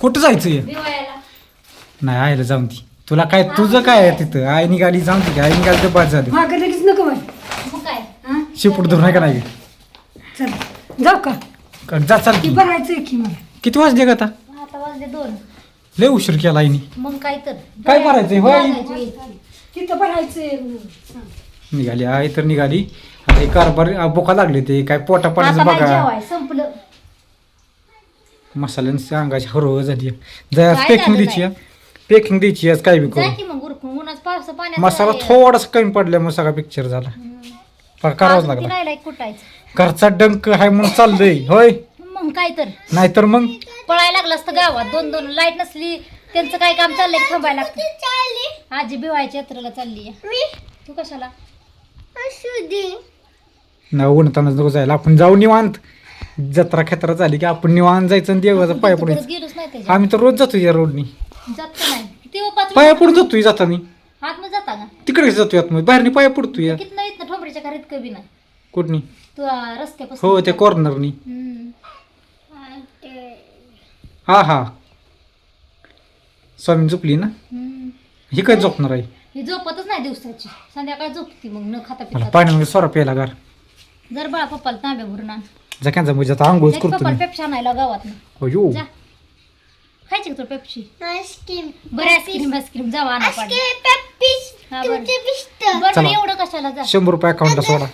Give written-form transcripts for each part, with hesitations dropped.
कुठं जायचंय नाही आयला जाऊन ती तुला काय तुझं काय आहे तिथं आई निघाली जाऊन ती आई निघाली तर बाद झालं मागं लगेच नको बाई. शिपूट धरून आहे का नाही चल जाऊ का जा चाल ती की भरायचंय की मला. किती वाजले का आता आता वाजले 2. लय उशीर केला आईनी मग काय तर काय भरायचंय होय तिथं भरायचंय. निघाली आई तर निघाली आता हे कारभार बोका लागले ते काय पोटा पाण्याचं आता नाही बघा जेवाय संपलं. मसाल्यांची अंगाची हरवळ झाली जरा काय पॅकिंग झालं द्यायची पॅकिंग द्यायची आज काय बी जा करू की मग उरकून उन्हाच पावसा पाण्यात मसाला थोडासा कमी पडल्यामुळे सगळा पिक्चर झाला फार करावाच लागला राहिलाय कुठायचं घरचा डंक हाय म्हणून चाललंय होय मग काय तर नाहीतर मग पळायला लागलं असतं गावात 2 लाईट नसली त्यांचं काय काम चाललंय की थांबायला लागतं. आजी बिवायची यात्रेला चालली तू कशाला नाही उन्हातानाच नको जायला आपण जाऊ निवांत जत्रा खेत्रा झाली की आपण निवांत जायचं आणि देवाचा पाया परत पडायचं गेलोच नाही त्याच्या आम्ही तर रोज जातो या रोडनी जात नाही ते 5 पाया पडून जातोय जातानी हात न जाता का तिकडे जातोय आतमध्ये बाहेरनी पाया पडतोय किती नाही ना ठोंबरीच्या घरात कवी नाही कुठनी तू रस्त्यापासून हो त्या कॉर्नरनी हा हा स्वामी झोपली ना ही काय झोपणार आहे ही झोपतच नाही दिवसाची संध्याकाळ झोपती मग न खाता मला पिता पाण्यामध्ये सोरा प्यायला गार जर बाळा पप्पाला तांब्या भरून आण जक्यांचा म्हणजे आता आंघोळच करतो पप्पाला मी पेप्सी आणायला गावात अयो जा खायची का तुला पेप्सी बरं आईस्क्रीम जावा आणा पाणी हा, बरं. बरं चला. एवढं कशाला जा 100 रुपये अकाउंटला सोडा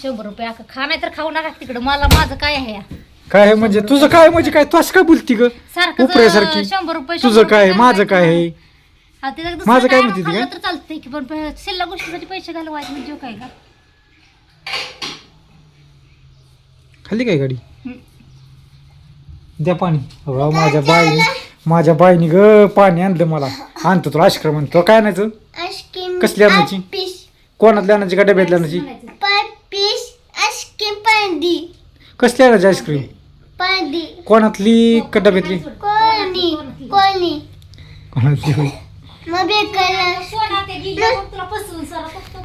100 रुपये खा नाही तर खाऊ नका तिकडं मला माझं काय आहे काय आहे म्हणजे तुझं काय म्हणजे काय तू असं काय बोलती ग सारखं उपऱ्यासारखी 100 रुपये तुझं काय माझं काय आहे हा, ते जर माझं दुसरं काय काय म्हणते ती खाल्लं काय? तर चालतंय की पण शिल्लक गोष्टीसाठी पैसे घालवायचे म्हणजे जो काय का खाल्ली काय गाडी हम्म. द्या पाणी हो माझ्या बाईनी ग पाणी आणलं मला आणतो तुला आईस्क्रीम आणतो काय आणायचं कसली आणायची कोणातल्या आणायची का डब्यातल्या आणायची म्हणायचं. कसली आणायची आईस्क्रीम कोणातली का डब्यातली कोणातली होय सोडा ते गेली, मग तुला फसवून सारा फक्त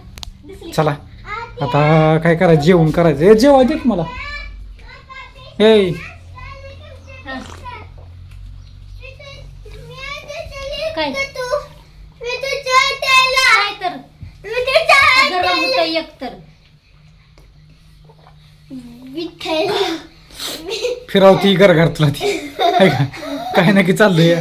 दिसली. चला आता काय करायचं जेवण करायचं हे जेवाय दे की मला ए हा. काय काय तर गरम होतं एक तर फिरावती घर घर तुला ती हाय का काय ना की चाललंय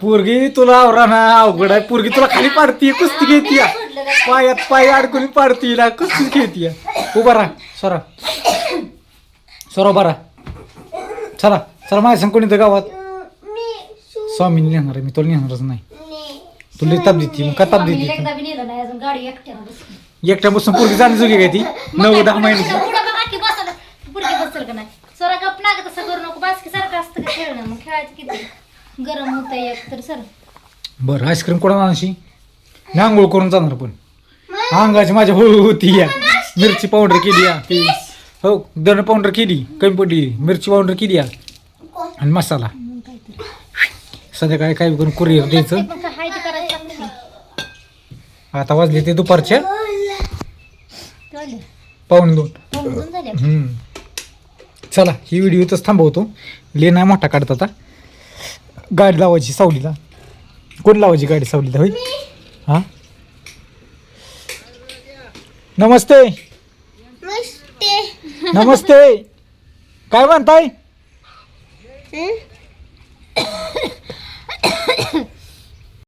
पोरगी तुला आवरा ना अवघड आहे पोरगी तुला खाली पाडती कुस्ती घेती पायात पाय अडकून पाडती ना कुस्ती घेती उभा राहा सोरा उभा राहा चला चला माझ्या सांग कोणी तर गावात स्वामीने नेणार आहे मी तुला नेणारच नाही तुला ताप देते मग का ताप आम्ही देते एकदा बी नेलं नाही अजून गाडी एकट्यानं बसली. एकट्या बसून पोरगी जाणी जुगी काय ती मग 9-10 काय महिन्याची पुढं बघा की बसलं पुढे बसल का नाही सोरा गप ना ग तसं करू नको बासकी सारखं असतं का खेळणं मग खेळायचं किती गरम होतं एक तर सर बरं आईस्क्रीम कोणा आणशी मी आंघोळ करून जाणार पण अंगाची माझ्या हळू होती या मिरची पावडर केली या ती हो धन पावडर केली कमी पडली मिरची पावडर केली या आणि मसाला संध्याकाळी काय करून कुरिअर द्यायचं पण काय हाय ते करायचं लागलं नाही. आता वाजले ते दुपारच्या कळलं? 1:45 समजून झाल्या. चला ही व्हिडिओ इथंच थांबवतो ले नाही मोठा काढत आता गाडी लावायची सावलीला कोण लावायची गाडी सावलीला होय हा नमस्ते नमस्ते काय म्हणताय